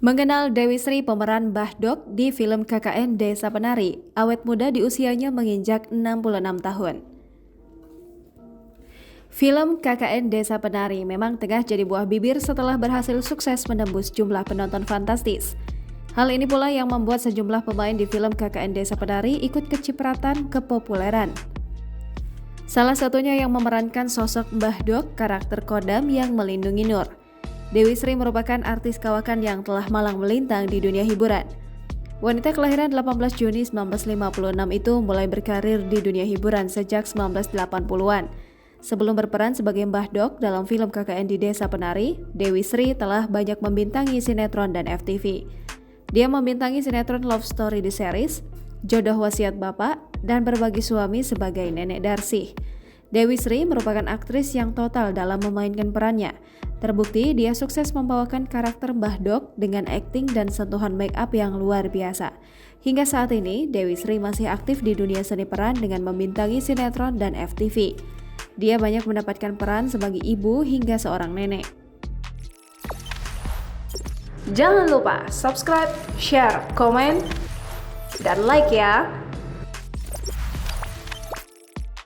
Mengenal Dewi Sri pemeran Mbah Dok di film KKN Desa Penari, awet muda di usianya menginjak 66 tahun. Film KKN Desa Penari memang tengah jadi buah bibir setelah berhasil sukses menembus jumlah penonton fantastis. Hal ini pula yang membuat sejumlah pemain di film KKN Desa Penari ikut kecipratan kepopuleran. Salah satunya yang memerankan sosok Mbah Dok, karakter Kodam yang melindungi Nur. Dewi Sri merupakan artis kawakan yang telah malang melintang di dunia hiburan. Wanita kelahiran 18 Juni 1956 itu mulai berkarir di dunia hiburan sejak 1980-an. Sebelum berperan sebagai Mbah Dok dalam film KKN di Desa Penari, Dewi Sri telah banyak membintangi sinetron dan FTV. Dia membintangi sinetron Love Story The Series, Jodoh Wasiat Bapak, dan Berbagi Suami sebagai Nenek Darsih. Dewi Sri merupakan aktris yang total dalam memainkan perannya. Terbukti dia sukses membawakan karakter Mbah Dok dengan akting dan sentuhan make up yang luar biasa. Hingga saat ini, Dewi Sri masih aktif di dunia seni peran dengan membintangi sinetron dan FTV. Dia banyak mendapatkan peran sebagai ibu hingga seorang nenek. Jangan lupa subscribe, share, komen, dan like ya!